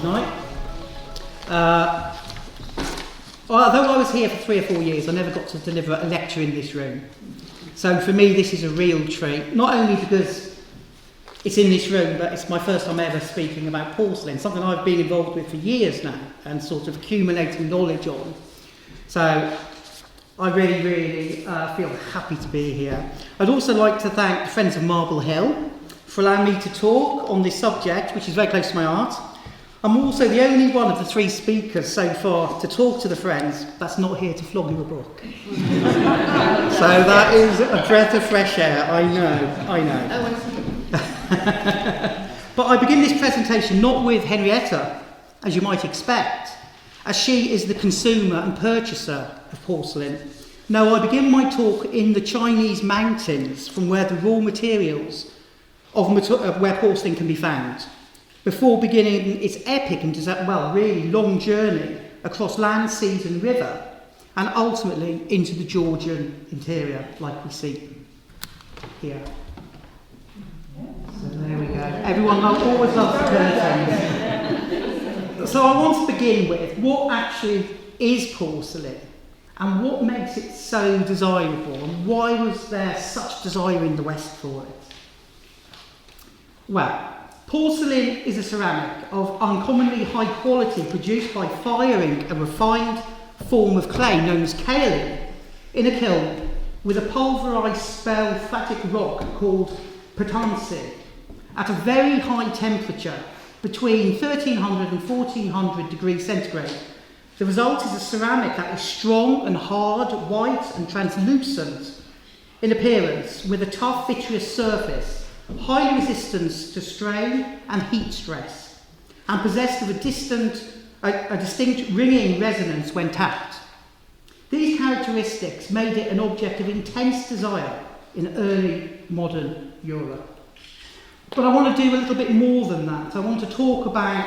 tonight. Although I was here for 3 or 4 years, I never got to deliver a lecture in this room. So for me, this is a real treat, not only because it's in this room, but it's my first time ever speaking about porcelain, something I've been involved with for years now and sort of accumulating knowledge on. So I really, really feel happy to be here. I'd also like to thank the Friends of Marble Hill for allowing me to talk on this subject, which is very close to my heart. I'm also the only one of the 3 speakers so far to talk to the Friends that's not here to flog you a book. So that is a breath of fresh air, I know. But I begin this presentation not with Henrietta, as you might expect, as she is the consumer and purchaser of porcelain. No, I begin my talk in the Chinese mountains, from where the raw materials of where porcelain can be found, before beginning its epic and really long journey across land, seas and river, and ultimately into the Georgian interior, like we see here. So there we go. Everyone always loves the curtains. So I want to begin with what actually is porcelain and what makes it so desirable, and why was there such desire in the West for it? Well, porcelain is a ceramic of uncommonly high quality produced by firing a refined form of clay known as kaolin in a kiln with a pulverised sphalectic rock called porcelain at a very high temperature between 1300 and 1400 degrees centigrade. The result is a ceramic that is strong and hard, white and translucent in appearance, with a tough vitreous surface, high resistance to strain and heat stress, and possessed of a distinct ringing resonance when tapped. These characteristics made it an object of intense desire in early modern Europe. But I want to do a little bit more than that. I want to talk about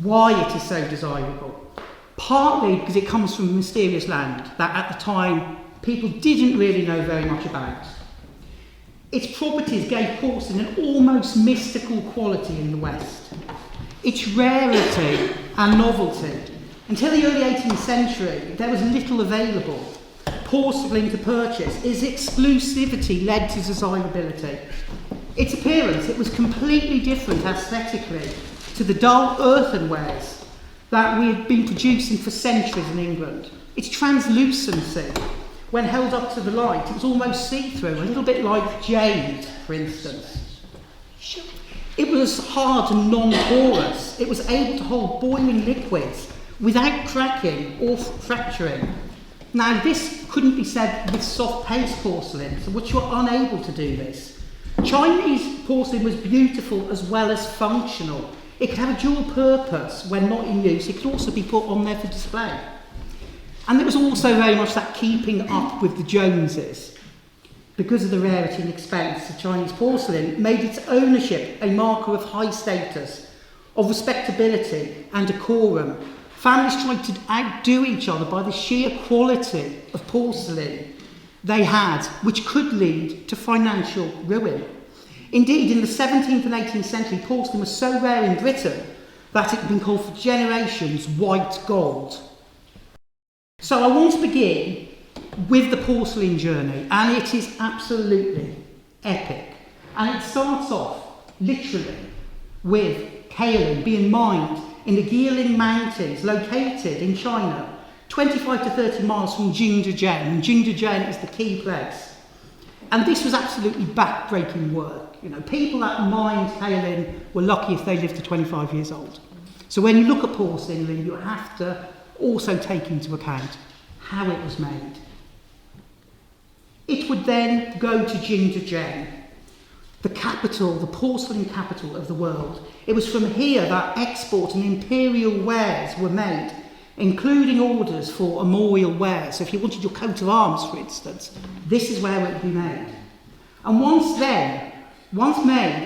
why it is so desirable. Partly because it comes from a mysterious land that at the time people didn't really know very much about. Its properties gave porcelain an almost mystical quality in the West. Its rarity and novelty. Until the early 18th century, there was little available porcelain to purchase. Its exclusivity led to desirability. Its appearance, it was completely different aesthetically to the dull earthenwares that we had been producing for centuries in England. Its translucency, when held up to the light, it was almost see-through, a little bit like jade, for instance. It was hard and non-porous. It was able to hold boiling liquids without cracking or fracturing. Now, this couldn't be said with soft paste porcelain, so which were unable to do this. Chinese porcelain was beautiful as well as functional. It could have a dual purpose when not in use. It could also be put on there for display. And there was also very much that keeping up with the Joneses. Because of the rarity and expense of Chinese porcelain, made its ownership a marker of high status, of respectability and decorum. Families tried to outdo each other by the sheer quality of porcelain they had, which could lead to financial ruin. Indeed, in the 17th and 18th century, porcelain was so rare in Britain that it had been called for generations white gold. So I want to begin with the porcelain journey, and it is absolutely epic. And it starts off, literally, with kaolin being mined in the Guilin Mountains, located in China, 25 to 30 miles from Jingdezhen. And Jingdezhen is the key place. And this was absolutely back-breaking work. You know, people that mined kaolin were lucky if they lived to 25 years old. So when you look at porcelain, you have to also take into account how it was made. It would then go to Jingdezhen, the capital, the porcelain capital of the world. It was from here that export and imperial wares were made, including orders for armorial wares. So if you wanted your coat of arms, for instance, this is where it would be made. And once made,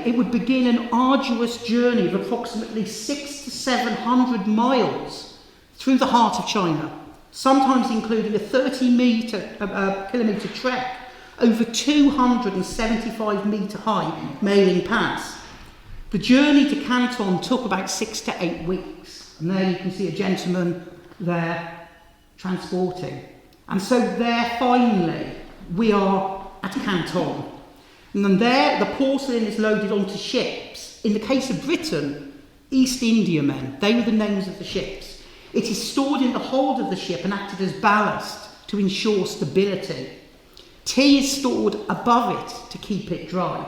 it would begin an arduous journey of approximately 600 to 700 miles through the heart of China, sometimes including a 30-kilometre trek over 275-metre high Meiling Pass. The journey to Canton took about 6 to 8 weeks. And there you can see a gentleman there transporting. And so there, finally, we are at Canton. And then there, the porcelain is loaded onto ships. In the case of Britain, East Indiamen, they were the names of the ships. It is stored in the hold of the ship and acted as ballast to ensure stability. Tea is stored above it to keep it dry.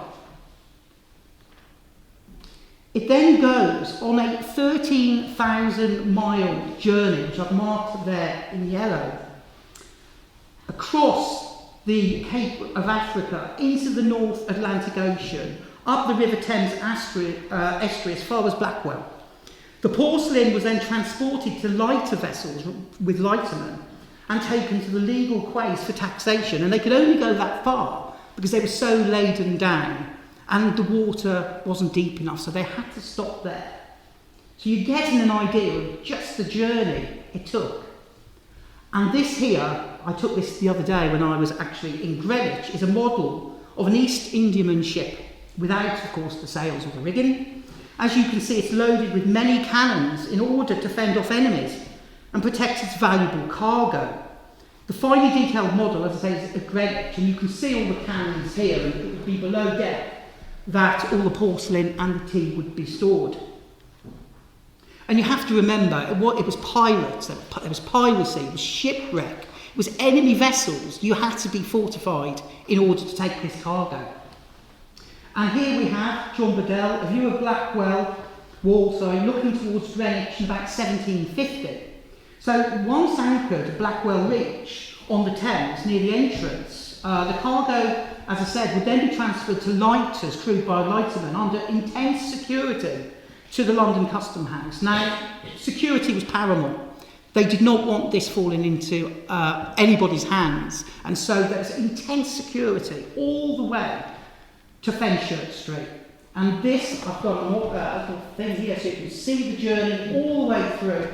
It then goes on a 13,000-mile journey, which I've marked there in yellow, across the Cape of Africa into the North Atlantic Ocean, up the River Thames estuary as far as Blackwell. The porcelain was then transported to lighter vessels with lightermen and taken to the legal quays for taxation, and they could only go that far because they were so laden down and the water wasn't deep enough, so they had to stop there. So you're getting an idea of just the journey it took. And this here, I took this the other day when I was actually in Greenwich, is a model of an East Indiaman ship without, of course, the sails or the rigging. As you can see, it's loaded with many cannons in order to fend off enemies and protect its valuable cargo. The finely detailed model, as I say, is at Greenwich, and you can see all the cannons here, and it would be below deck that all the porcelain and the tea would be stored. And you have to remember, it was pirates, it was piracy, it was shipwreck, it was enemy vessels. You had to be fortified in order to take this cargo. And here we have John Bedell, a view of Blackwell Walsall, looking towards Greenwich in about 1750. So once anchored at Blackwell Reach on the Thames near the entrance, the cargo, as I said, would then be transferred to lighters crewed by lightermen under intense security to the London Custom House. Now, security was paramount. They did not want this falling into anybody's hands, and so there was intense security all the way to Fenchurch Street. And this, I've got a little thing here so you can see the journey all the way through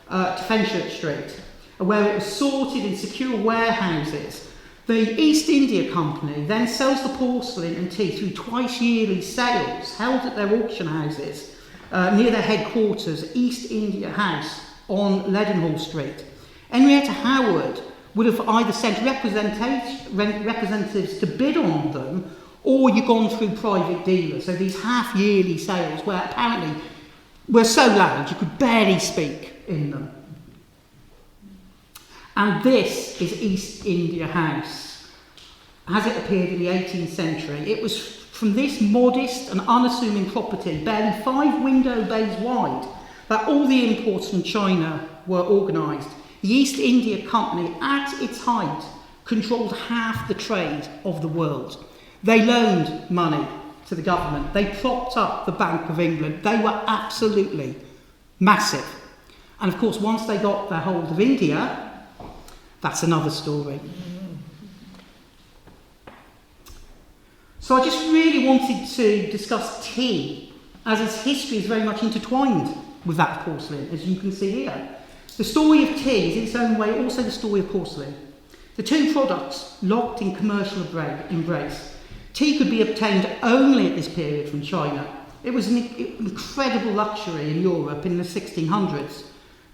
to Fenchurch Street, where it was sorted in secure warehouses. The East India Company then sells the porcelain and tea through twice yearly sales held at their auction houses near their headquarters, East India House on Leadenhall Street. Henrietta Howard would have either sent representatives to bid on them, or you've gone through private dealers. So these half-yearly sales where apparently were so loud you could barely speak in them. And this is East India House, as it appeared in the 18th century. It was from this modest and unassuming property, barely 5 window bays wide, that all the imports from China were organised. The East India Company, at its height, controlled half the trade of the world. They loaned money to the government. They propped up the Bank of England. They were absolutely massive. And of course, once they got their hold of India, that's another story. So I just really wanted to discuss tea, as its history is very much intertwined with that of porcelain, as you can see here. The story of tea is in its own way also the story of porcelain. The two products locked in commercial embrace. Tea could be obtained only at this period from China. It was an incredible luxury in Europe in the 1600s.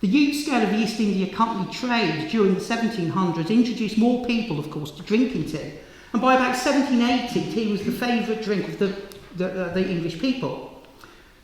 The huge scale of the East India Company trade during the 1700s introduced more people, of course, to drinking tea. And by about 1780, tea was the favourite drink of the English people.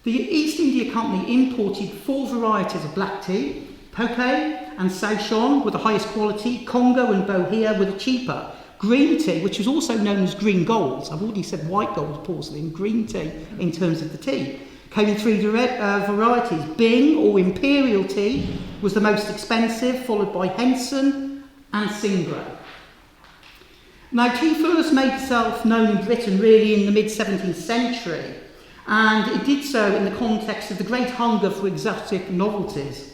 The East India Company imported 4 varieties of black tea. Poké and Souchong were the highest quality. Congo and Bohea were the cheaper. Green tea, which was also known as green gold, I've already said white gold porcelain, green tea in terms of the tea, came in 3 varieties. Bing, or imperial tea, was the most expensive, followed by Henson and Singro. Now, tea first made itself known in Britain really in the mid-17th century, and it did so in the context of the great hunger for exotic novelties.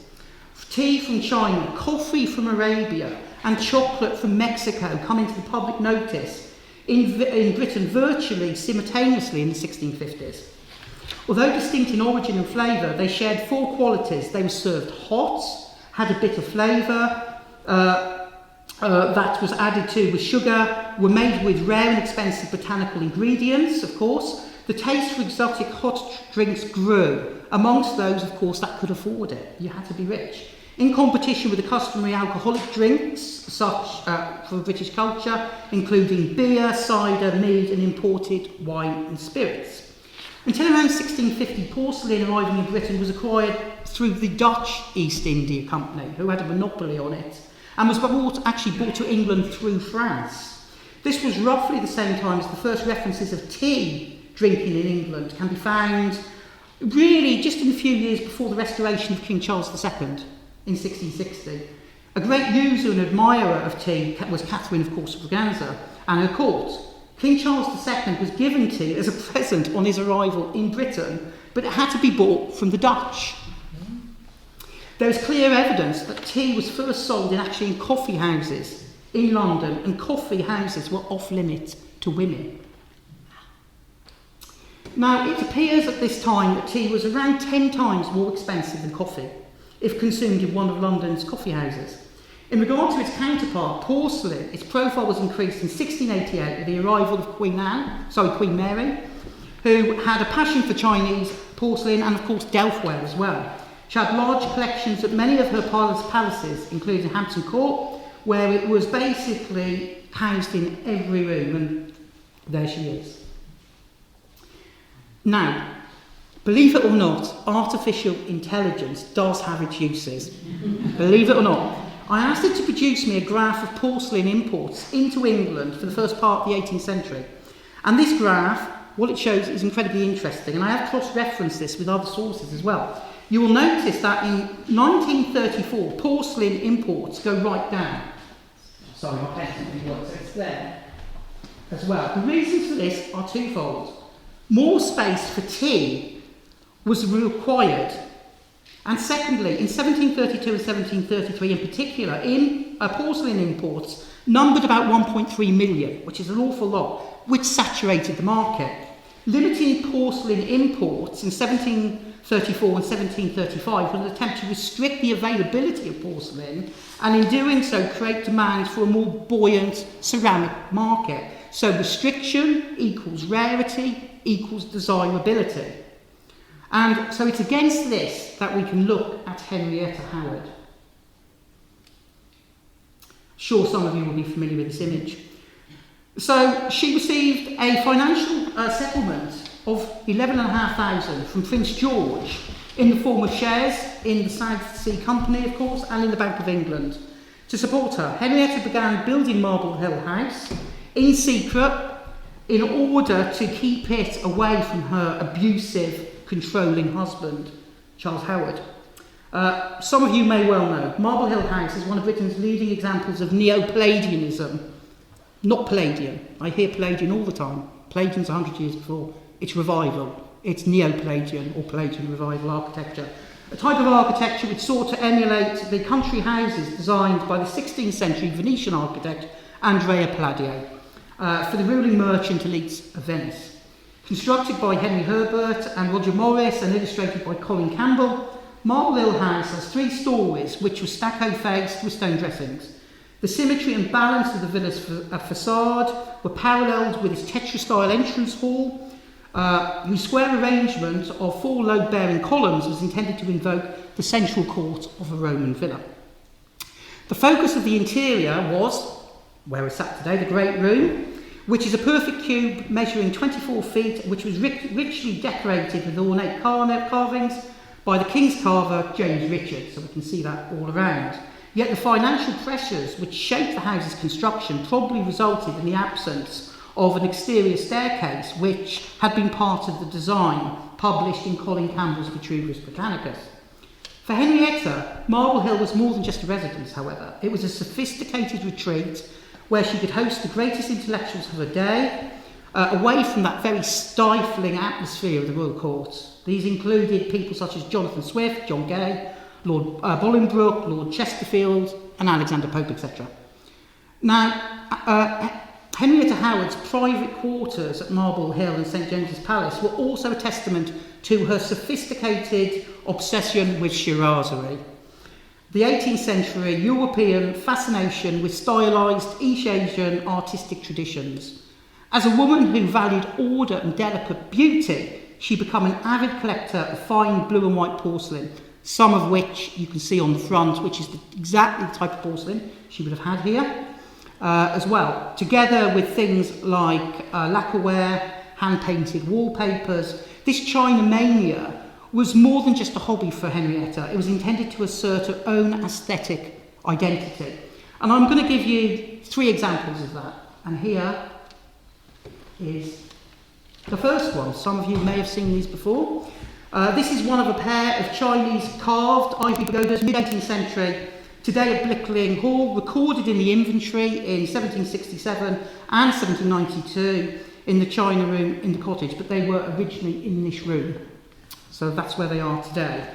Tea from China, coffee from Arabia, and chocolate from Mexico come into the public notice in Britain virtually simultaneously in the 1650s. Although distinct in origin and flavour, they shared 4 qualities. They were served hot, had a bitter flavour, that was added to with sugar, were made with rare and expensive botanical ingredients, of course. the taste for exotic hot drinks grew amongst those, of course, that could afford it. You had to be rich. In competition with the customary alcoholic drinks, such for British culture, including beer, cider, mead, and imported wine and spirits. Until around 1650, porcelain arriving in Britain was acquired through the Dutch East India Company, who had a monopoly on it, and was actually brought to England through France. This was roughly the same time as the first references of tea drinking in England can be found really just in a few years before the restoration of King Charles II in 1660. A great user and admirer of tea was Catherine, of course, of Braganza, and her court. King Charles II was given tea as a present on his arrival in Britain, but it had to be bought from the Dutch. There is clear evidence that tea was first sold in coffee houses in London, and coffee houses were off limit to women. Now, it appears at this time that tea was around 10 times more expensive than coffee, if consumed in one of London's coffee houses. In regard to its counterpart, porcelain, its profile was increased in 1688 with the arrival of Queen Mary, who had a passion for Chinese porcelain and, of course, Delftware as well. She had large collections at many of her palaces, including Hampton Court, where it was basically housed in every room, and there she is. Now, believe it or not, artificial intelligence does have its uses. Believe it or not. I asked it to produce me a graph of porcelain imports into England for the first part of the 18th century. And this graph, what it shows is incredibly interesting, and I have cross-referenced this with other sources as well. You will notice that in 1934, porcelain imports go right down. Sorry, my pen didn't work, so it's there as well. The reasons for this are twofold. More space for tea was required. And secondly, in 1732 and 1733 in particular, porcelain imports numbered about 1.3 million, which is an awful lot, which saturated the market. Limiting porcelain imports in 1734 and 1735 was an attempt to restrict the availability of porcelain, and in doing so create demand for a more buoyant ceramic market. So restriction equals rarity equals desirability. And so it's against this that we can look at Henrietta Howard. Sure, some of you will be familiar with this image. So she received a financial settlement of 11,500 from Prince George in the form of shares in the South Sea Company, of course, and in the Bank of England. To support her, Henrietta began building Marble Hill House in secret in order to keep it away from her abusive, controlling husband, Charles Howard. Some of you may well know, Marble Hill House is one of Britain's leading examples of Neo-Palladianism. Not Palladian. I hear Palladian all the time. Palladian's 100 years before. It's revival. It's Neo-Palladian or Palladian revival architecture. A type of architecture which sought to emulate the country houses designed by the 16th century Venetian architect Andrea Palladio for the ruling merchant elites of Venice. Constructed by Henry Herbert and Roger Morris and illustrated by Colin Campbell, Marble Hill House has 3 stories which were stucco faced with stone dressings. The symmetry and balance of the villa's facade were paralleled with its tetra-style entrance hall, whose square arrangement of 4 load-bearing columns was intended to invoke the central court of a Roman villa. The focus of the interior was, where it's at today, the Great Room, which is a perfect cube measuring 24 feet, which was richly decorated with ornate carvings by the king's carver, James Richard, so we can see that all around. Yet the financial pressures which shaped the house's construction probably resulted in the absence of an exterior staircase, which had been part of the design published in Colin Campbell's Vitruvius Britannicus. For Henrietta, Marble Hill was more than just a residence, however. It was a sophisticated retreat where she could host the greatest intellectuals of her day, away from that very stifling atmosphere of the royal court. These included people such as Jonathan Swift, John Gay, Lord Bolingbroke, Lord Chesterfield, and Alexander Pope, etc. Now, Henrietta Howard's private quarters at Marble Hill and St James's Palace were also a testament to her sophisticated obsession with Shirazari, the 18th century European fascination with stylised East Asian artistic traditions. As a woman who valued order and delicate beauty, she became an avid collector of fine blue and white porcelain, some of which you can see on the front, which is exactly the type of porcelain she would have had here as well, together with things like lacquerware, hand-painted wallpapers. This China mania was more than just a hobby for Henrietta. It was intended to assert her own aesthetic identity. And I'm going to give you 3 examples of that. And here is the first one. Some of you may have seen these before. This is one of a pair of Chinese carved ivory pagodas, mid-18th century, today at Blickling Hall, recorded in the inventory in 1767 and 1792 in the China room in the cottage, but they were originally in this room. So that's where they are today.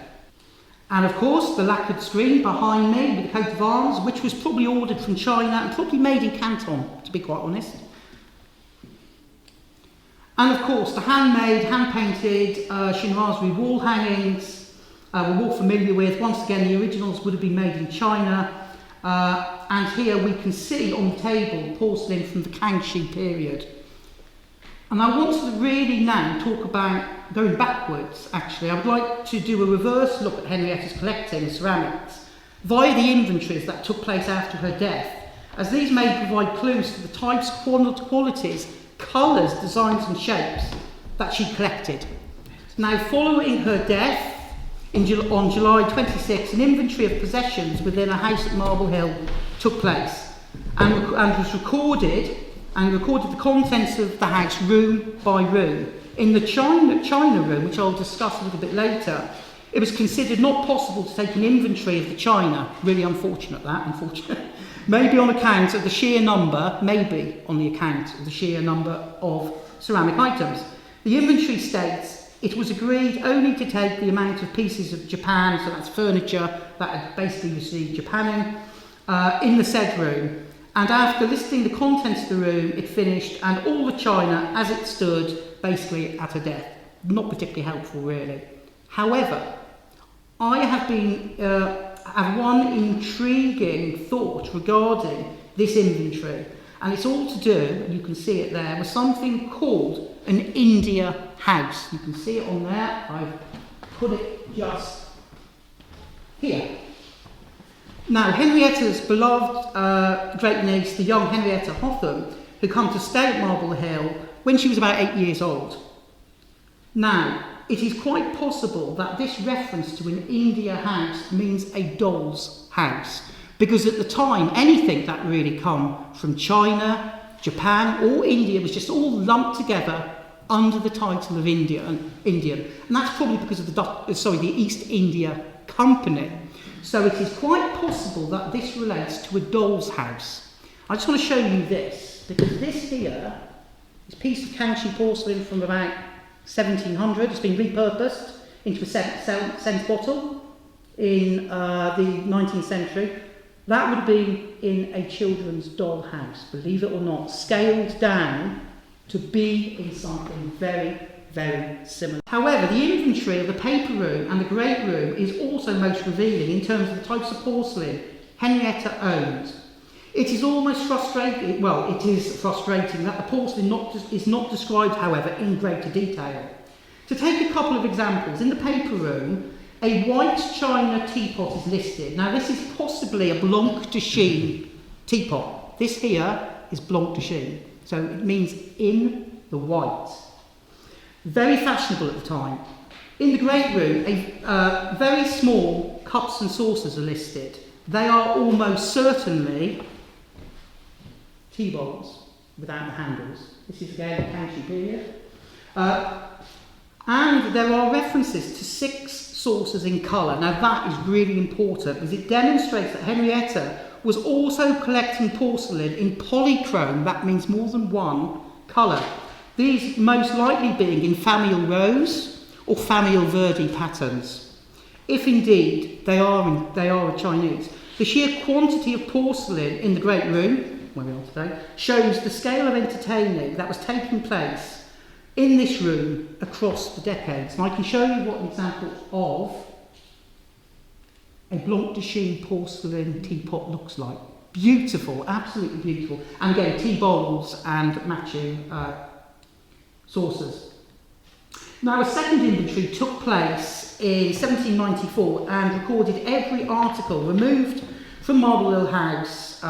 And of course, the lacquered screen behind me with the coat of arms, which was probably ordered from China and probably made in Canton, to be quite honest. And of course, the handmade, hand-painted chinoiserie wall hangings we're all familiar with. Once again, the originals would have been made in China. And here we can see on the table porcelain from the Kangxi period. And I want to really now talk about going backwards, actually. I would like to do a reverse look at Henrietta's collecting of ceramics via the inventories that took place after her death, as these may provide clues to the types, qualities, colours, designs and shapes that she collected. Now, following her death, on July 26, an inventory of possessions within a house at Marble Hill took place and was recorded the contents of the house room by room. In the China room, which I'll discuss a little bit later, it was considered not possible to take an inventory of the china. Really unfortunate that, maybe on account of the sheer number of ceramic items. The inventory states it was agreed only to take the amount of pieces of Japan, so that's furniture that had basically received Japanning, in the said room. And after listing the contents of the room, it finished, and all the china as it stood, basically at her death. Not particularly helpful, really. However, I have one intriguing thought regarding this inventory, and it's all to do, and you can see it there, with something called an India house. You can see it on there. I've put it just here. Now, Henrietta's beloved great niece, the young Henrietta Howard, who come to stay at Marble Hill when she was about 8 years old. Now, it is quite possible that this reference to an India house means a doll's house, because at the time, anything that really come from China, Japan or India was just all lumped together under the title of Indian. And that's probably because of the East India Company. So it is quite possible that this relates to a doll's house. I just want to show you this, because this here, this piece of Kangxi porcelain from about 1700, it's been repurposed into a scent bottle in the 19th century. That would have been in a children's doll house, believe it or not, scaled down to be in something very, very similar. However, the inventory of the paper room and the great room is also most revealing in terms of the types of porcelain Henrietta owned. It is almost frustrating, it is frustrating that the porcelain is not described, however, in greater detail. To take a couple of examples, in the paper room, a white china teapot is listed. Now, this is possibly a Blanc de Chine teapot. This here is Blanc de Chine, so it means in the white. Very fashionable at the time. In the great room, very small cups and saucers are listed. They are almost certainly tea bowls without the handles. This is again the Kangxi period. And there are references to 6 saucers in colour. Now that is really important because it demonstrates that Henrietta was also collecting porcelain in polychrome, that means more than one colour. These most likely being in famille rose or famille verde patterns, if indeed they are Chinese. The sheer quantity of porcelain in the great room, where we are today, shows the scale of entertaining that was taking place in this room across the decades. And I can show you what an example of a Blanc de Chine porcelain teapot looks like. Beautiful, absolutely beautiful. And again, tea bowls and matching saucers. Now, a second inventory took place in 1794 and recorded every article removed from Marble Hill House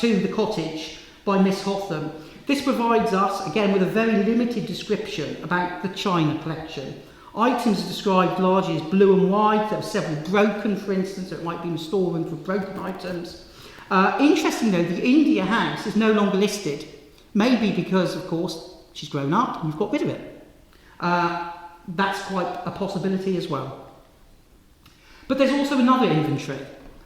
to the cottage by Miss Hotham. This provides us, again, with a very limited description about the china collection. Items are described largely as blue and white. There are several broken, for instance, so it might be in a storeroom for broken items. Interesting though, the India house is no longer listed. Maybe because, of course, she's grown up and we've got rid of it. That's quite a possibility as well. But there's also another inventory,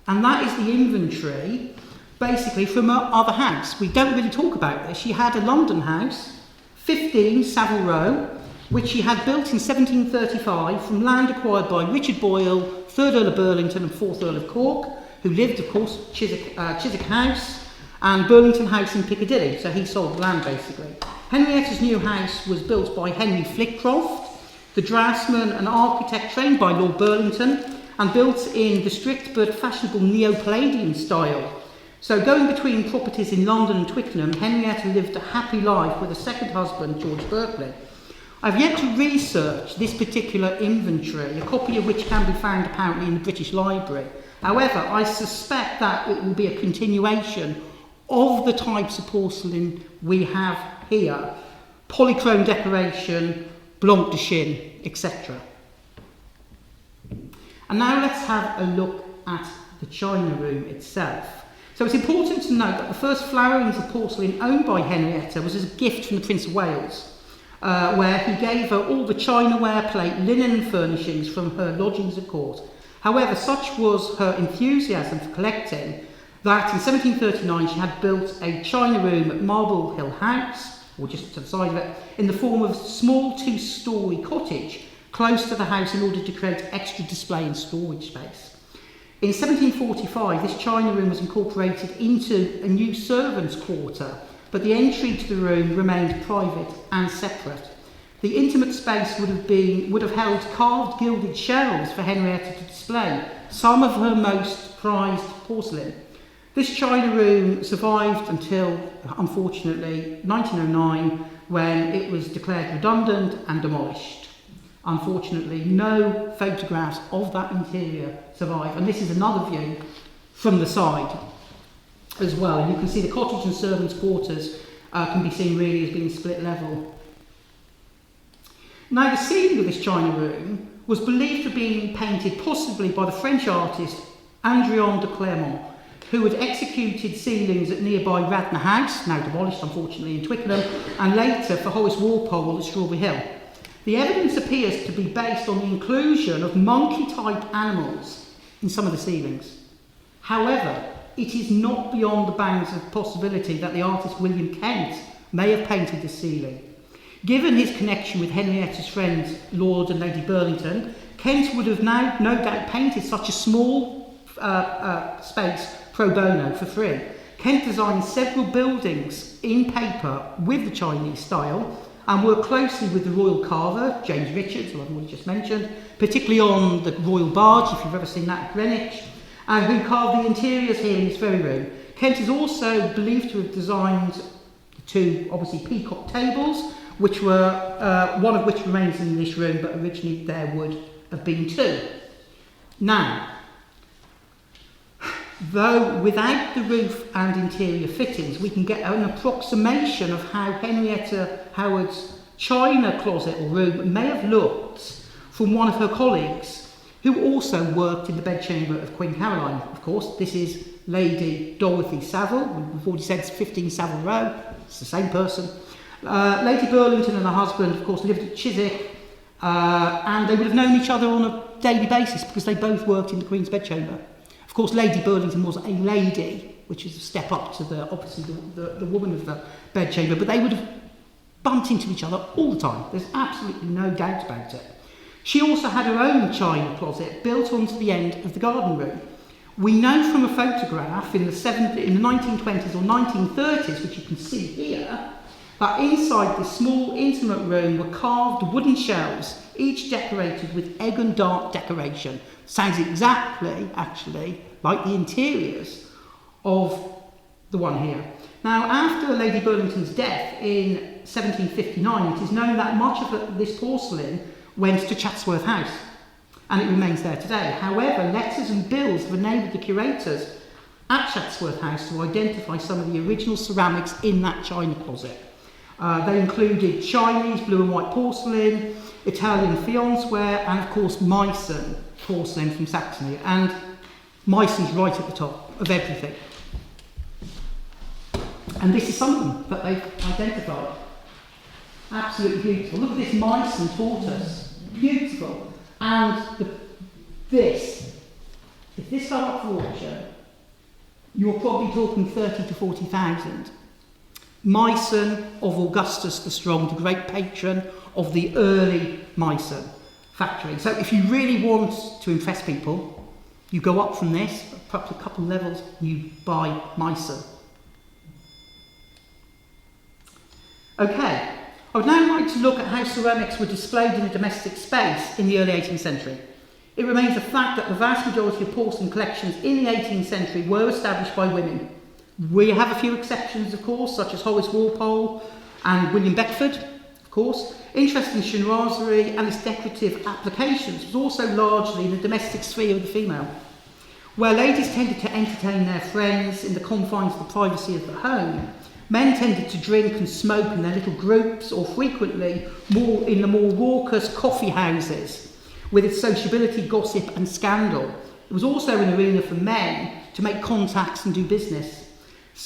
and that is the inventory basically from her other house. We don't really talk about this. She had a London house, 15 Savile Row, which she had built in 1735 from land acquired by Richard Boyle, 3rd Earl of Burlington and 4th Earl of Cork, who lived, of course, Chiswick House and Burlington House in Piccadilly, so he sold the land basically. Henrietta's new house was built by Henry Flitcroft, the draftsman and architect trained by Lord Burlington, and built in the strict but fashionable Neo-Palladian style. So going between properties in London and Twickenham, Henrietta lived a happy life with a second husband, George Berkeley. I've yet to research this particular inventory, a copy of which can be found apparently in the British Library. However, I suspect that it will be a continuation of the types of porcelain we have here. Polychrome decoration, blanc de chine, etc. And now let's have a look at the china room itself. So it's important to note that the first flowerings of porcelain owned by Henrietta was as a gift from the Prince of Wales, where he gave her all the chinaware, plate, linen and furnishings from her lodgings at court. However, such was her enthusiasm for collecting that in 1739 she had built a china room at Marble Hill House, or just to the side of it, in the form of a small 2-storey cottage close to the house in order to create extra display and storage space. In 1745, this china room was incorporated into a new servants' quarter, but the entry to the room remained private and separate. The intimate space would have held carved gilded shelves for Henrietta to display some of her most prized porcelain. This china room survived until, unfortunately, 1909, when it was declared redundant and demolished. Unfortunately, no photographs of that interior survive, and this is another view from the side as well. And you can see the cottage and servants' quarters can be seen really as being split level. Now, the ceiling of this china room was believed to have been painted possibly by the French artist Andrion de Clermont, who had executed ceilings at nearby Radnor House, now demolished unfortunately in Twickenham, and later for Horace Walpole at Strawberry Hill. The evidence appears to be based on the inclusion of monkey-type animals in some of the ceilings. However, it is not beyond the bounds of possibility that the artist William Kent may have painted the ceiling. Given his connection with Henrietta's friends Lord and Lady Burlington, Kent would have now no doubt painted such a small space pro bono for free. Kent designed several buildings in paper with the Chinese style and worked closely with the royal carver, James Richards, who I've already just mentioned, particularly on the royal barge, if you've ever seen that at Greenwich, and who carved the interiors here in this very room. Kent is also believed to have designed two, obviously, peacock tables, which were, one of which remains in this room, but originally there would have been two. Now, though without the roof and interior fittings, we can get an approximation of how Henrietta Howard's china closet or room may have looked from one of her colleagues, who also worked in the bedchamber of Queen Caroline. Of course, this is Lady Dorothy Savile. We've already said it's 15 Savile Row. It's the same person. Lady Burlington and her husband, of course, lived at Chiswick, and they would have known each other on a daily basis because they both worked in the Queen's bedchamber. Of course, Lady Burlington was a lady, which is a step up to obviously the woman of the bedchamber, but they would have bumped into each other all the time. There's absolutely no doubt about it. She also had her own china closet built onto the end of the garden room. We know from a photograph in the 1920s or 1930s, which you can see here, that inside this small intimate room were carved wooden shelves, each decorated with egg and dart decoration. Sounds exactly, actually, like the interiors of the one here. Now, after Lady Burlington's death in 1759, it is known that much of this porcelain went to Chatsworth House, and it remains there today. However, letters and bills have enabled the curators at Chatsworth House to identify some of the original ceramics in that china closet. They included Chinese blue and white porcelain, Italian faience-ware, and of course Meissen porcelain from Saxony. And Meissen's right at the top of everything. And this is some of them that they've identified. Absolutely beautiful. Look at this Meissen tortoise. Beautiful. And if this got up for auction, you're probably talking 30 to 40,000. Meissen of Augustus the Strong, the great patron of the early Meissen factory. So if you really want to impress people, you go up from this, perhaps a couple of levels, you buy Meissen. Okay, I would now like to look at how ceramics were displayed in a domestic space in the early 18th century. It remains a fact that the vast majority of porcelain collections in the 18th century were established by women. We have a few exceptions, of course, such as Horace Walpole and William Beckford, of course. Interest in chinoiserie and its decorative applications was also largely in the domestic sphere of the female, where ladies tended to entertain their friends in the confines of the privacy of the home. Men tended to drink and smoke in their little groups, or frequently in the more raucous coffee houses, with its sociability, gossip and scandal. It was also an arena for men to make contacts and do business. As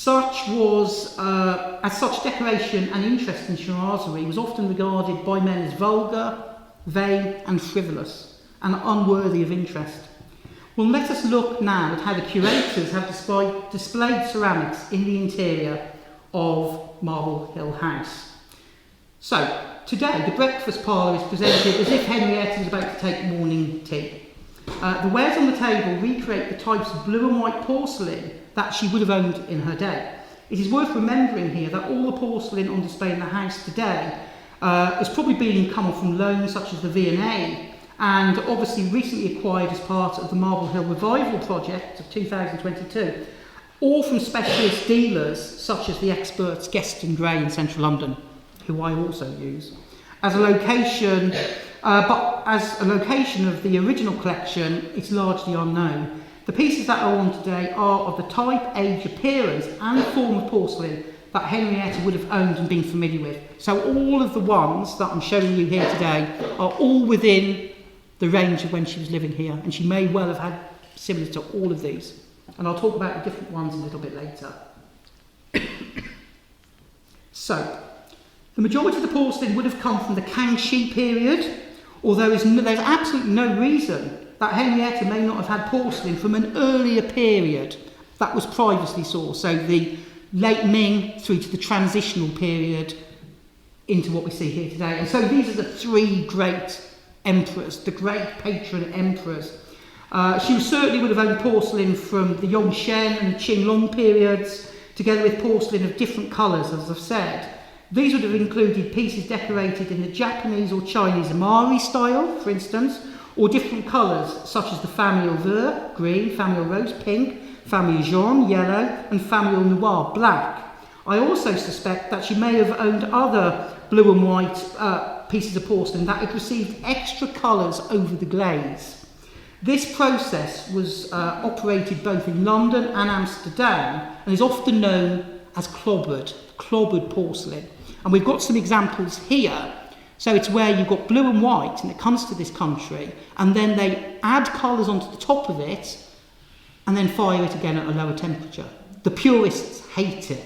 such, decoration and interest in chinoiserie was often regarded by men as vulgar, vain and frivolous, and unworthy of interest. Well, let us look now at how the curators have displayed ceramics in the interior of Marble Hill House. So, today the breakfast parlour is presented as if Henrietta was about to take morning tea. The wares on the table recreate the types of blue and white porcelain that she would have owned in her day. It is worth remembering here that all the porcelain on display in the house today is probably being come from loans such as the V&A, and obviously recently acquired as part of the Marble Hill Revival project of 2022, or from specialist dealers such as the experts Guest & Gray in central London, who I also use. As a location, of the original collection, it's largely unknown. The pieces that are on today are of the type, age, appearance and form of porcelain that Henrietta would have owned and been familiar with. So all of the ones that I'm showing you here today are all within the range of when she was living here, and she may well have had similar to all of these. And I'll talk about the different ones a little bit later. So, the majority of the porcelain would have come from the Kangxi period, although there's absolutely no reason that Henrietta may not have had porcelain from an earlier period that was privately sourced, so the late Ming through to the transitional period into what we see here today. And so these are the three great emperors, the great patron emperors. She certainly would have owned porcelain from the Yongzheng and Qinglong periods, together with porcelain of different colours, as I've said. These would have included pieces decorated in the Japanese or Chinese Amari style, for instance, or different colours such as the famille vert, green, famille rose, pink, famille jaune, yellow, and famille noir, black. I also suspect that she may have owned other blue and white pieces of porcelain that had received extra colours over the glaze. This process was operated both in London and Amsterdam and is often known as clobbered porcelain. And we've got some examples here. So it's where you've got blue and white and it comes to this country, and then they add colours onto the top of it and then fire it again at a lower temperature. The purists hate it.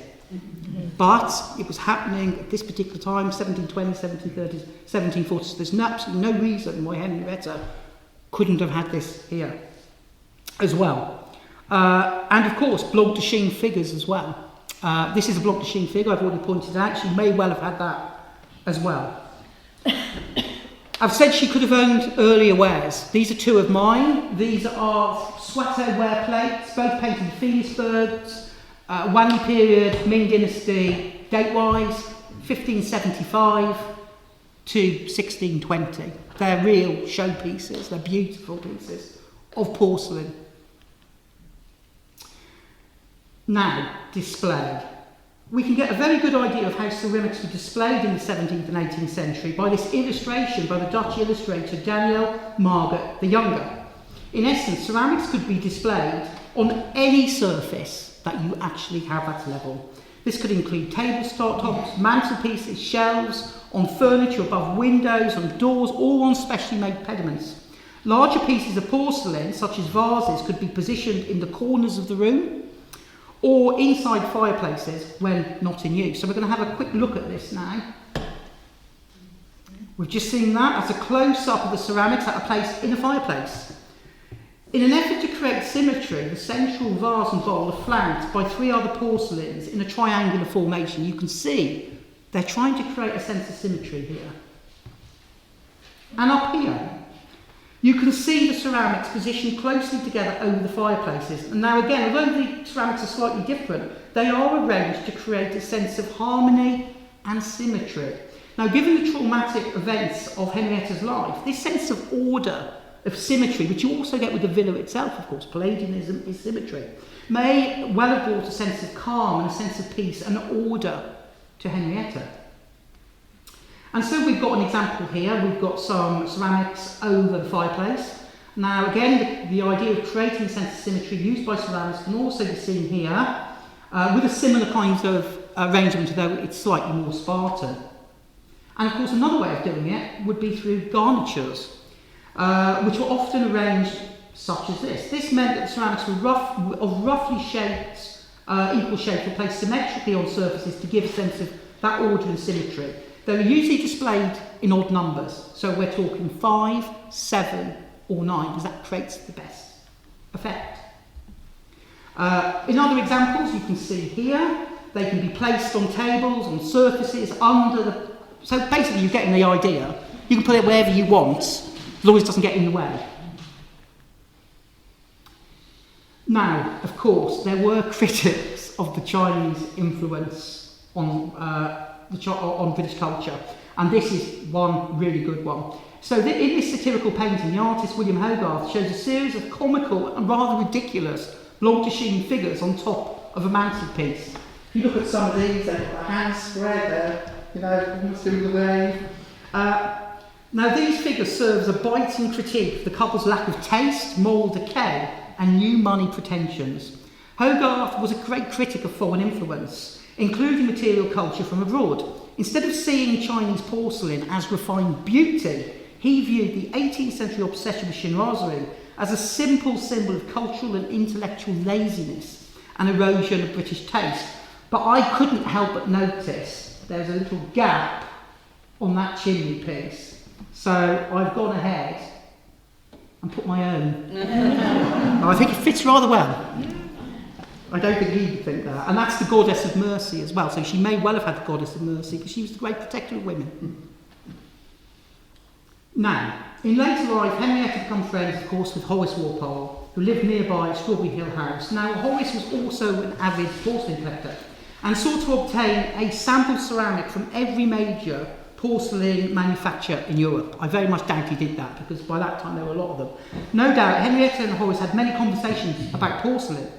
But it was happening at this particular time, 1720s, 1730s, 1740s. There's absolutely no reason why Henrietta couldn't have had this here as well. And of course, bloc de Chine figures as well. This is a bloc de Chine figure, I've already pointed out. She may well have had that as well. I've said she could have owned earlier wares. These are two of mine. These are Swato ware plates, both painted in Phoenixburgs, Wanli period, Ming Dynasty, date-wise, 1575 to 1620. They're real showpieces, they're beautiful pieces of porcelain. Now, display. We can get a very good idea of how ceramics were displayed in the 17th and 18th century by this illustration by the Dutch illustrator Daniel Marget the Younger. In essence, ceramics could be displayed on any surface that you actually have at level. This could include tabletops, mantelpieces, shelves, on furniture above windows, on doors, or on specially made pediments. Larger pieces of porcelain, such as vases, could be positioned in the corners of the room or inside fireplaces when not in use. So we're going to have a quick look at this now. We've just seen that as a close-up of the ceramics that are placed in a fireplace. In an effort to create symmetry, the central vase and bowl are flanked by 3 other porcelains in a triangular formation. You can see they're trying to create a sense of symmetry here. And up here, you can see the ceramics positioned closely together over the fireplaces. And now again, although the ceramics are slightly different, they are arranged to create a sense of harmony and symmetry. Now, given the traumatic events of Henrietta's life, this sense of order, of symmetry, which you also get with the villa itself, of course, Palladianism is symmetry, may well have brought a sense of calm and a sense of peace and order to Henrietta. And so we've got an example here. We've got some ceramics over the fireplace. Now again, the idea of creating a sense of symmetry used by ceramics can also be seen here with a similar kind of arrangement, though it's slightly more Spartan. And of course another way of doing it would be through garnitures, which were often arranged such as this. This meant that the ceramics were roughly shaped, equal shapes were placed symmetrically on surfaces to give a sense of that order and symmetry. They were usually displayed in odd numbers, so we're talking 5, 7 or 9, because that creates the best effect. In other examples you can see here, they can be placed on tables, on surfaces, under the... So basically you're getting the idea. You can put it wherever you want, as long as it doesn't get in the way. Now, of course, there were critics of the Chinese influence on British culture, and this is one really good one. So in this satirical painting, the artist William Hogarth shows a series of comical and rather ridiculous long-to-sheen figures on top of a mantelpiece. If you look at some of these, they've got their hands spread, almost doing the wave. Now these figures serve as a biting critique of the couple's lack of taste, moral decay and new money pretensions. Hogarth was a great critic of foreign influence, including material culture from abroad. Instead of seeing Chinese porcelain as refined beauty, he viewed the 18th century obsession with chinoiserie as a simple symbol of cultural and intellectual laziness and erosion of British taste. But I couldn't help but notice there's a little gap on that chimney piece. So I've gone ahead and put my own. I think it fits rather well. I don't think he would think that. And that's the goddess of mercy as well. So she may well have had the goddess of mercy because she was the great protector of women. Now, in later life, Henrietta became friends, of course, with Horace Walpole, who lived nearby at Strawberry Hill House. Now, Horace was also an avid porcelain collector and sought to obtain a sample ceramic from every major porcelain manufacturer in Europe. I very much doubt he did that because by that time there were a lot of them. No doubt, Henrietta and Horace had many conversations about porcelain.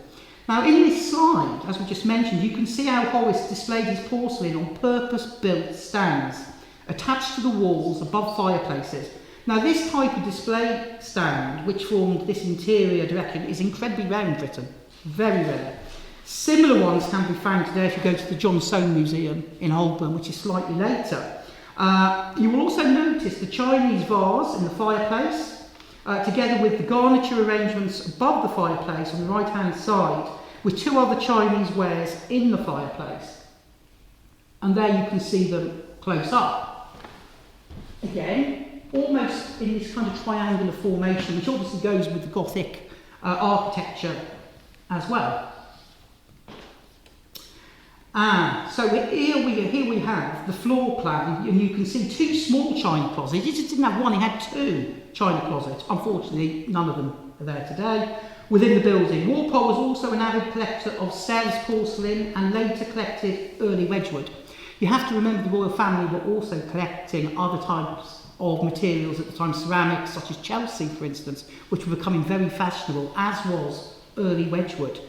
Now, in this slide, as we just mentioned, you can see how Horace displayed his porcelain on purpose-built stands attached to the walls above fireplaces. Now, this type of display stand, which formed this interior direction, is incredibly rare in Britain. Very rare. Similar ones can be found today if you go to the John Soane Museum in Holborn, which is slightly later. You will also notice the Chinese vase in the fireplace, together with the garniture arrangements above the fireplace on the right-hand side, with 2 other Chinese wares in the fireplace. And there you can see them close up. Again, almost in this kind of triangular formation, which obviously goes with the Gothic architecture as well. So here we have the floor plan, and you can see 2 small china closets. He just didn't have one, he had 2 china closets. Unfortunately, none of them are there today. Within the building, Walpole was also an avid collector of Sells porcelain and later collected early Wedgwood. You have to remember the royal family were also collecting other types of materials at the time, ceramics such as Chelsea, for instance, which were becoming very fashionable, as was early Wedgwood.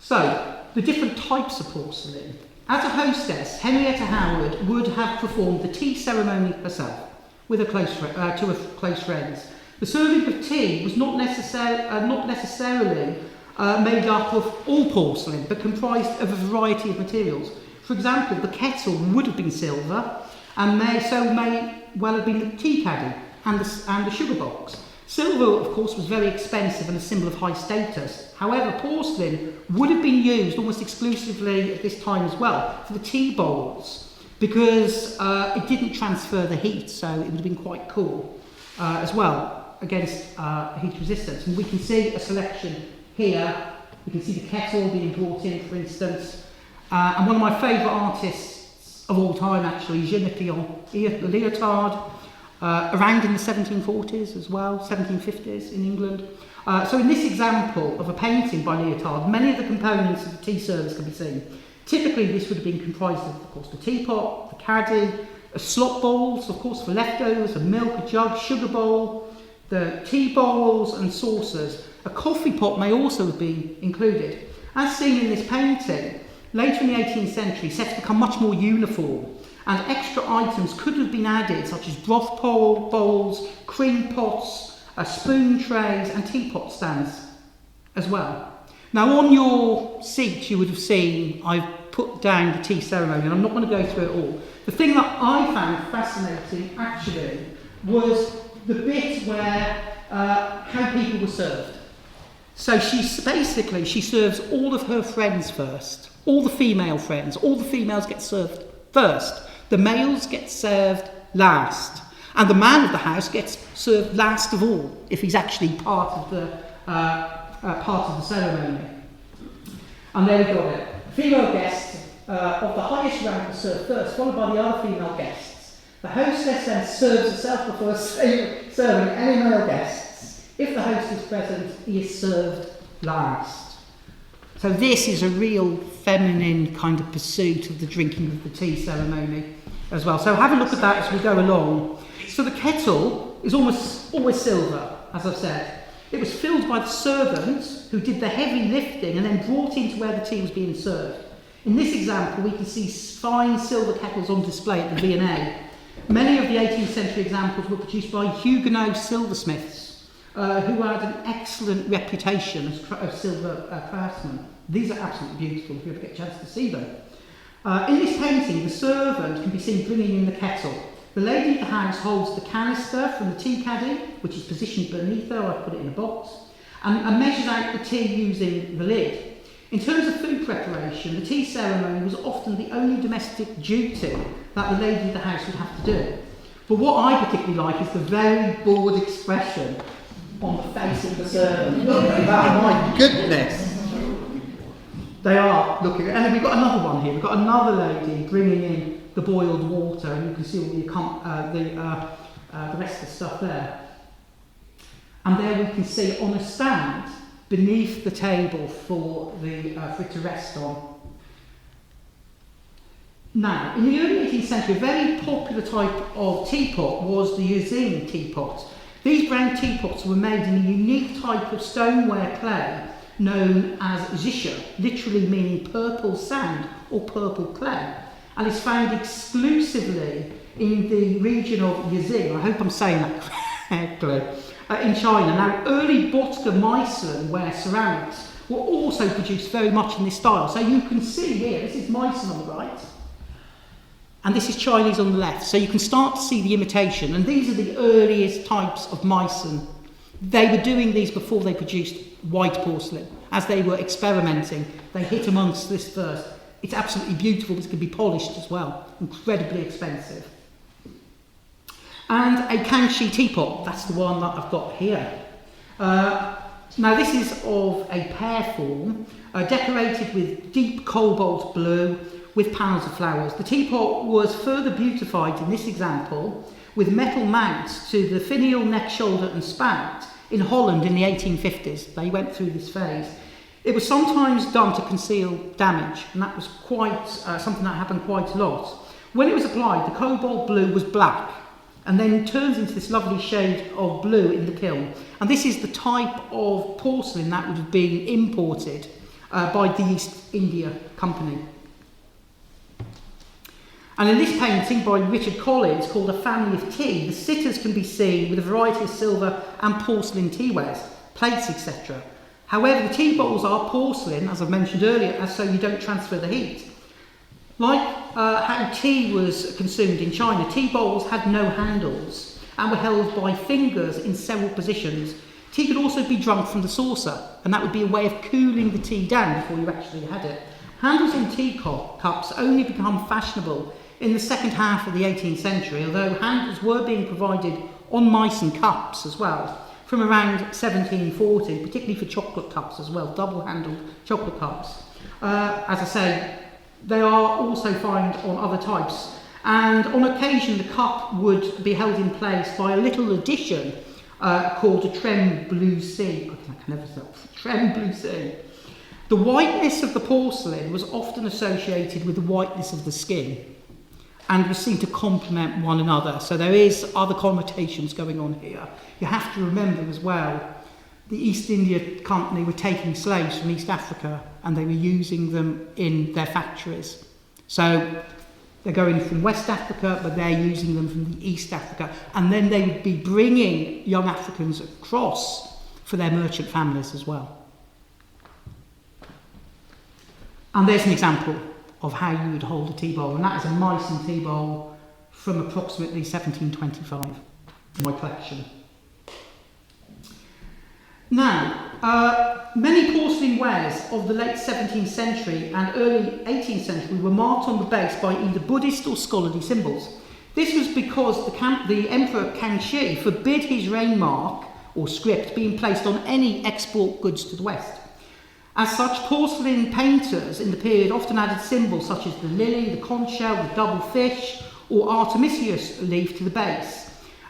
So, the different types of porcelain. As a hostess, Henrietta Howard would have performed the tea ceremony herself with her two of her close friends. The serving of tea was not necessarily made up of all porcelain, but comprised of a variety of materials. For example, the kettle would have been silver, and may well have been the tea caddy and the sugar box. Silver, of course, was very expensive and a symbol of high status. However, porcelain would have been used almost exclusively at this time as well for the tea bowls, because it didn't transfer the heat, so it would have been quite cool as well against heat resistance. And we can see a selection here. You can see the kettle being brought in, for instance. And one of my favourite artists of all time, actually, Henrietta Leotard, around in the 1740s as well, 1750s in England. So in this example of a painting by Leotard, many of the components of the tea service can be seen. Typically, this would have been comprised of course, the teapot, the caddy, slop bowls, of course, for leftovers, a milk, a jug, sugar bowl, the tea bowls and saucers. A coffee pot may also have been included. As seen in this painting, later in the 18th century, sets become much more uniform, and extra items could have been added, such as broth bowls, cream pots, spoon trays, and teapot stands as well. Now, on your seat, you would have seen I've put down the tea ceremony, and I'm not going to go through it all. The thing that I found fascinating, actually, was the bit where how people were served. So she serves all of her friends first, all the female friends. All the females get served first. The males get served last. And the man of the house gets served last of all, if he's actually part of the ceremony. And there we got it. Female guests of the highest rank are served first, followed by the other female guests. The hostess then serves herself before serving any male guests. If the host is present, he is served last. So this is a real feminine kind of pursuit of the drinking of the tea ceremony as well. So have a look at that as we go along. So the kettle is almost always silver, as I've said. It was filled by the servants who did the heavy lifting and then brought into where the tea was being served. In this example, we can see fine silver kettles on display at the V&A. Many of the 18th century examples were produced by Huguenot silversmiths, who had an excellent reputation as silver craftsmen. These are absolutely beautiful if you ever get a chance to see them. In this painting, the servant can be seen bringing in the kettle. The lady of the house holds the canister from the tea caddy, which is positioned beneath her. I've put it in a box, and measures out the tea using the lid. In terms of food preparation, the tea ceremony was often the only domestic duty that the lady of the house would have to do. But what I particularly like is the very bored expression on the face of the servant. Look at that, my goodness! They are looking, and then we've got another one here. We've got another lady bringing in the boiled water, and you can see all the rest of the stuff there. And there we can see on a stand beneath the table for it to rest on. Now, in the early 18th century, a very popular type of teapot was the Yuzing teapot. These brown teapots were made in a unique type of stoneware clay known as zisha, literally meaning purple sand or purple clay, and is found exclusively in the region of Yuzing, I hope I'm saying that correctly, in China. Now, early Botka Meissen ware ceramics were also produced very much in this style. So you can see here, this is Meissen on the right, and this is Chinese on the left. So you can start to see the imitation, and these are the earliest types of Meissen. They were doing these before they produced white porcelain. As they were experimenting, they hit amongst this first. It's absolutely beautiful, but it can be polished as well. Incredibly expensive. And a Kanshi teapot, that's the one that I've got here. Now this is of a pear form, decorated with deep cobalt blue with panels of flowers. The teapot was further beautified in this example with metal mounts to the finial, neck, shoulder and spout in Holland in the 1850s. They went through this phase. It was sometimes done to conceal damage, and that was quite something that happened quite a lot. When it was applied, the cobalt blue was black, and then turns into this lovely shade of blue in the kiln. And this is the type of porcelain that would have been imported by the East India Company. And in this painting by Richard Collins, called A Family of Tea, the sitters can be seen with a variety of silver and porcelain teawares, plates, etc. However, the tea bowls are porcelain, as I've mentioned earlier, and so you don't transfer the heat. Like how tea was consumed in China, tea bowls had no handles and were held by fingers in several positions. Tea could also be drunk from the saucer, and that would be a way of cooling the tea down before you actually had it. Handles on tea cups only become fashionable in the second half of the 18th century, although handles were being provided on Meissen cups as well, from around 1740, particularly for chocolate cups as well, double-handled chocolate cups. As I say, they are also found on other types, and on occasion the cup would be held in place by a little addition called a treme bleu C. I can never say treme bleu C. The whiteness of the porcelain was often associated with the whiteness of the skin and was seen to complement one another. So there is other connotations going on here. You have to remember as well, the East India Company were taking slaves from East Africa and they were using them in their factories. So they're going from West Africa, but they're using them from the East Africa. And then they would be bringing young Africans across for their merchant families as well. And there's an example of how you would hold a tea bowl, and that is a Meissen tea bowl from approximately 1725 in my collection. Now, many porcelain wares of the late 17th century and early 18th century were marked on the base by either Buddhist or scholarly symbols. This was because the Emperor Kangxi forbid his reign mark or script being placed on any export goods to the West. As such, porcelain painters in the period often added symbols such as the lily, the conch shell, the double fish, or Artemisius leaf to the base.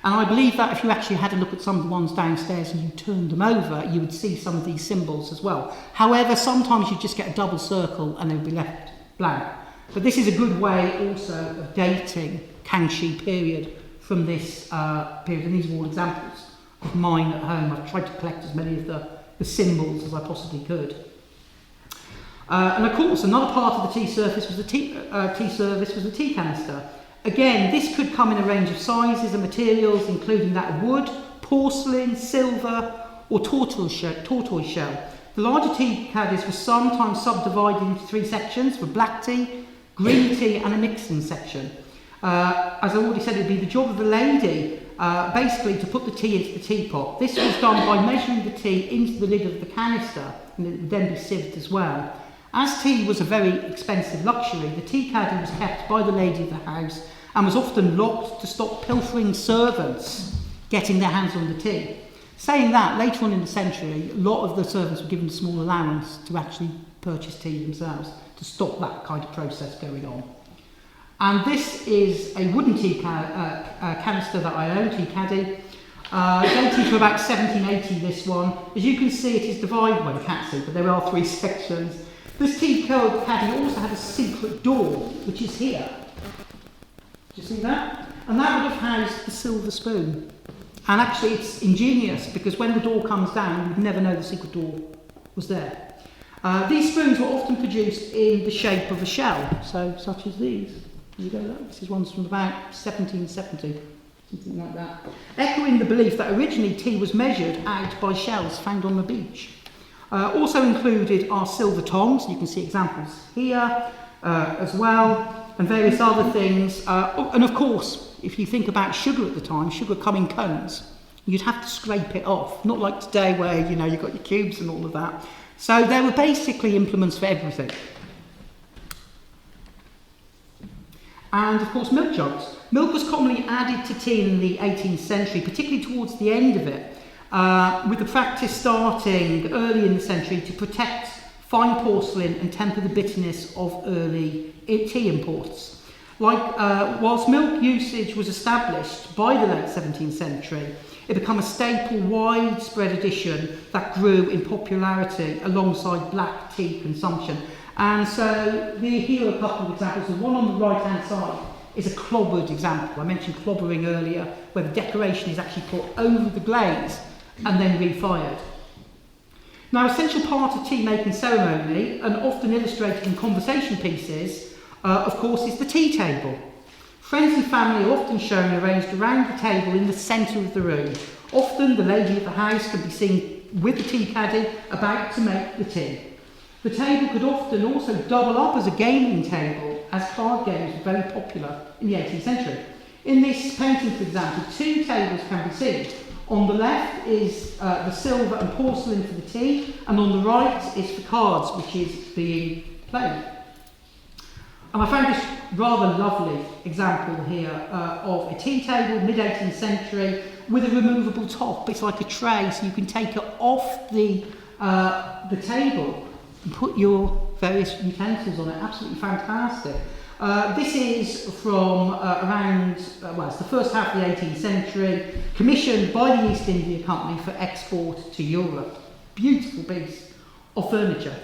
And I believe that if you actually had a look at some of the ones downstairs and you turned them over, you would see some of these symbols as well. However, sometimes you just get a double circle and they would be left blank. But this is a good way also of dating Kangxi period from this period. And these are all examples of mine at home. I've tried to collect as many of the symbols as I possibly could. And of course, another part of the tea service was the tea canister. Again, this could come in a range of sizes and materials, including that of wood, porcelain, silver, or tortoise shell. The larger tea caddies were sometimes subdivided into three sections for black tea, green tea, and a mixing section. As I already said, it would be the job of the lady, basically, to put the tea into the teapot. This was done by measuring the tea into the lid of the canister, and it would then be sieved as well. As tea was a very expensive luxury, the tea caddy was kept by the lady of the house and was often locked to stop pilfering servants getting their hands on the tea. Saying that, later on in the century, a lot of the servants were given a small allowance to actually purchase tea themselves to stop that kind of process going on. And this is a wooden tea canister that I own, tea caddy. Dating to about 1780, this one. As you can see, it is divided, well, you can't see, but there are three sections. This tea caddy also had a secret door, which is here. Do you see that? And that would have housed the silver spoon. And actually it's ingenious because when the door comes down, you would never know the secret door was there. These spoons were often produced in the shape of a shell, so such as these. There you go, look. This is one from about 1770, something like that. Echoing the belief that originally tea was measured out by shells found on the beach. Also included are silver tongs, you can see examples here as well, and various other things. And of course, if you think about sugar at the time, sugar come in cones, you'd have to scrape it off, not like today where, you know, you've got your cubes and all of that. So there were basically implements for everything. And of course, milk jugs. Milk was commonly added to tea in the 18th century, particularly towards the end of it, with the practice starting early in the century to protect fine porcelain and temper the bitterness of early tea imports. Whilst milk usage was established by the late 17th century, it became a staple, widespread addition that grew in popularity alongside black tea consumption. And so here are a couple of examples. The one on the right-hand side is a clobbered example. I mentioned clobbering earlier, where the decoration is actually put over the glaze and then refired. Now, an essential part of tea making ceremony, and often illustrated in conversation pieces, of course, is the tea table. Friends and family are often shown arranged around the table in the centre of the room. Often the lady of the house can be seen with the tea caddy about to make the tea. The table could often also double up as a gaming table, as card games were very popular in the 18th century. In this painting, for example, two tables can be seen. On the left is the silver and porcelain for the tea, and on the right is for cards, which is being played. And I found this rather lovely example here of a tea table, mid-18th century, with a removable top. It's like a tray, so you can take it off the table and put your various utensils on it. Absolutely fantastic. This is from around, it's the first half of the 18th century, commissioned by the East India Company for export to Europe. Beautiful piece of furniture.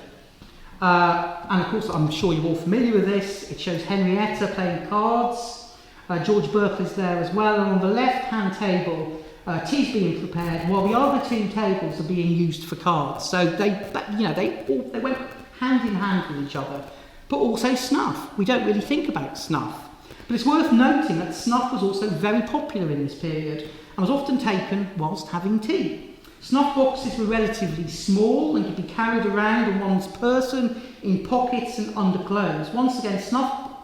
And of course, I'm sure you're all familiar with this. It shows Henrietta playing cards. George Berkeley's there as well. And on the left-hand table, tea's being prepared, while the other two tables are being used for cards. So they went hand in hand with each other. But also snuff. We don't really think about snuff. But it's worth noting that snuff was also very popular in this period and was often taken whilst having tea. Snuff boxes were relatively small and could be carried around on one's person, in pockets and under clothes. Once again, snuff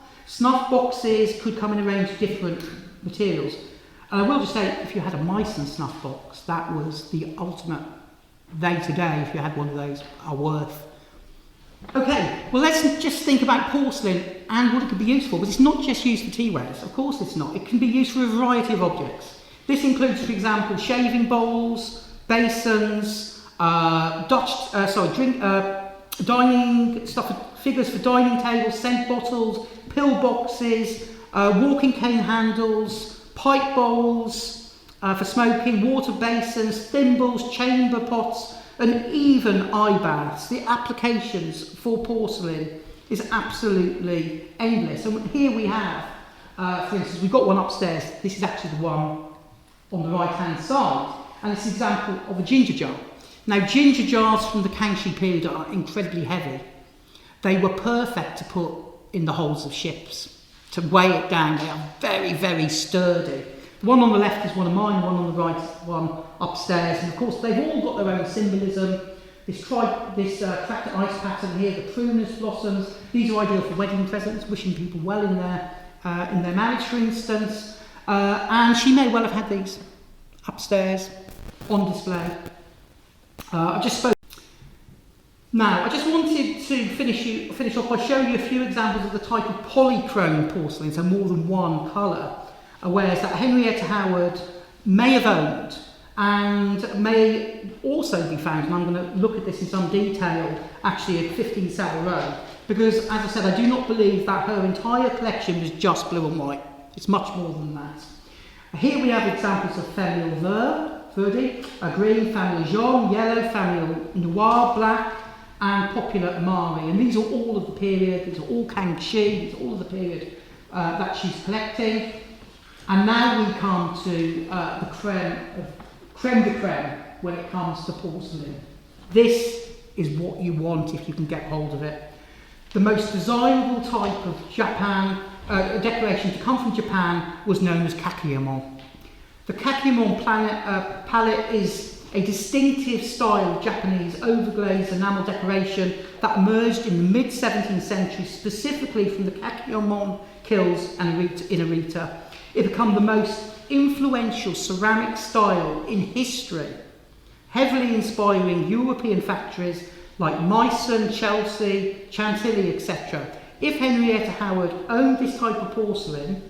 boxes could come in a range of different materials. And I will just say, if you had a Meissen snuff box, that was the ultimate day-to-day, if you had one of those, are worth. Okay, well let's just think about porcelain and what it could be used for, because it's not just used for teawares, of course it's not. It can be used for a variety of objects. This includes, for example, shaving bowls, basins, dining stuff, figures for dining tables, scent bottles, pill boxes, walking cane handles, pipe bowls for smoking, water basins, thimbles, chamber pots, and even eye baths. The applications for porcelain is absolutely endless. And here we have, for instance, we've got one upstairs. This is actually the one on the right-hand side. And it's an example of a ginger jar. Now, ginger jars from the Kangxi period are incredibly heavy. They were perfect to put in the holds of ships, to weigh it down. They are very, very sturdy. The one on the left is one of mine, one on the right is one upstairs. And of course, they've all got their own symbolism. This cracked ice pattern here, the prunus blossoms. These are ideal for wedding presents, wishing people well in their marriage, for instance. And she may well have had these upstairs on display. I just wanted to finish off by showing you a few examples of the type of polychrome porcelain, so more than one colour, wares that Henrietta Howard may have owned and may also be found, and I'm going to look at this in some detail, actually at 15 Savile Row, because, as I said, I do not believe that her entire collection was just blue and white. It's much more than that. Here we have examples of Famille Verdi, green, Famille Jaune, yellow, Famille Noir, black, and popular Amari. And these are all of the period, these are all Kangxi, these are all of the period that she's collecting. And now we come to the creme de creme when it comes to porcelain. This is what you want if you can get hold of it. The most desirable type of decoration to come from Japan was known as kakeyamon. The kakeyamon palette is a distinctive style of Japanese overglazed enamel decoration that emerged in the mid-17th century, specifically from the kakeyamon kilns in Arita. It became the most influential ceramic style in history, heavily inspiring European factories like Meissen, Chelsea, Chantilly, etc. If Henrietta Howard owned this type of porcelain,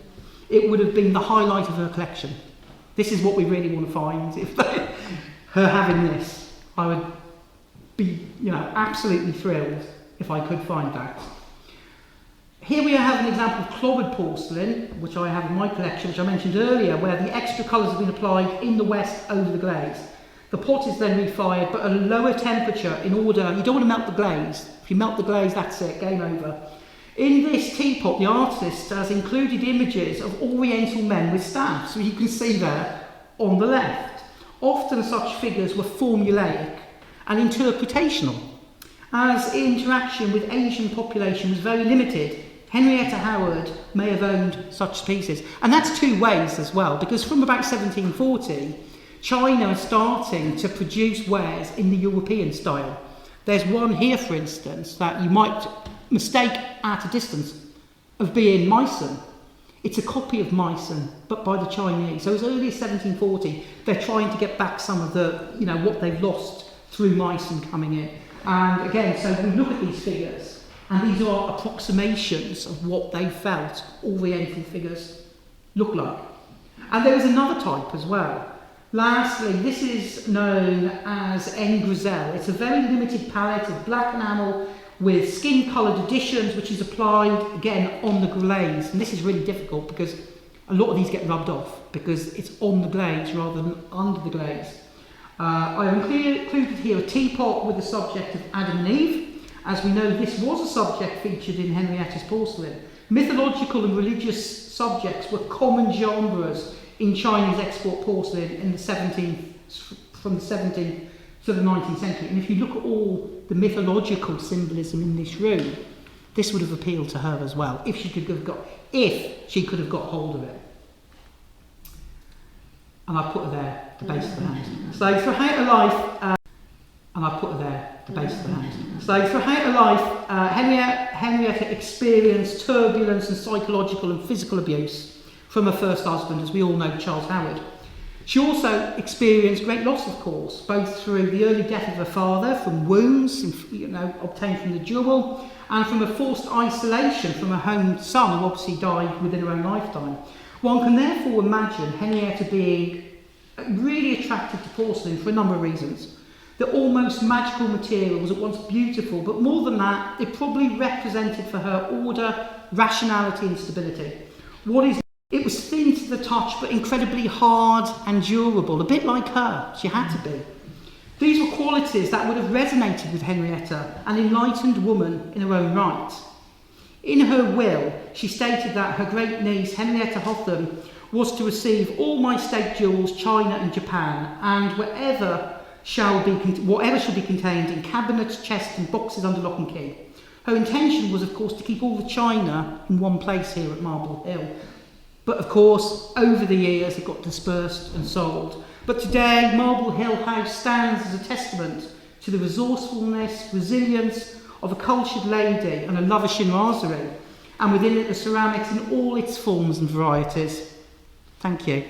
it would have been the highlight of her collection. This is what we really want to find. If her having this, I would be, absolutely thrilled if I could find that. Here we have an example of clobbered porcelain, which I have in my collection, which I mentioned earlier, where the extra colours have been applied in the west over the glaze. The pot is then refired, but at a lower temperature in order, you don't want to melt the glaze. If you melt the glaze, that's it, game over. In this teapot, the artist has included images of oriental men with staffs, so you can see there on the left. Often such figures were formulaic and interpretational. As interaction with Asian population was very limited, Henrietta Howard may have owned such pieces. And that's two ways as well, because from about 1740, China is starting to produce wares in the European style. There's one here, for instance, that you might mistake at a distance of being Meissen. It's a copy of Meissen, but by the Chinese. So as early as 1740, they're trying to get back some of the, what they've lost through Meissen coming in. And again, so we look at these figures, and these are approximations of what they felt Oriental figures look like. And there was another type as well. Lastly, this is known as en griselle. It's a very limited palette of black enamel with skin-coloured additions, which is applied, again, on the glaze. And this is really difficult because a lot of these get rubbed off because it's on the glaze rather than under the glaze. I have included here a teapot with the subject of Adam and Eve. As we know, this was a subject featured in Henrietta's porcelain. Mythological and religious subjects were common genres in Chinese export porcelain in the 17th, from the 17th to the 19th century. And if you look at all the mythological symbolism in this room, this would have appealed to her as well, if she could have got hold of it. And I put her there at the base of the hand. So throughout her life, Henrietta experienced turbulence and psychological and physical abuse from her first husband, as we all know, Charles Howard. She also experienced great loss, of course, both through the early death of her father from wounds, obtained from the duel, and from a forced isolation from her home son, who obviously died within her own lifetime. One can therefore imagine Henrietta being really attracted to porcelain for a number of reasons. The almost magical material was at once beautiful, but more than that, it probably represented for her order, rationality and stability. It was thin to the touch, but incredibly hard and durable, a bit like her. She had to be. These were qualities that would have resonated with Henrietta, an enlightened woman in her own right. In her will, she stated that her great niece, Henrietta Howard, was to receive all my state jewels, China and Japan, and whatever shall be contained in cabinets, chests and boxes under lock and key. Her intention was, of course, to keep all the china in one place here at Marble Hill. But of course, over the years, it got dispersed and sold. But today, Marble Hill House stands as a testament to the resourcefulness, resilience of a cultured lady and a love of chinoiserie, and within it the ceramics in all its forms and varieties. Thank you.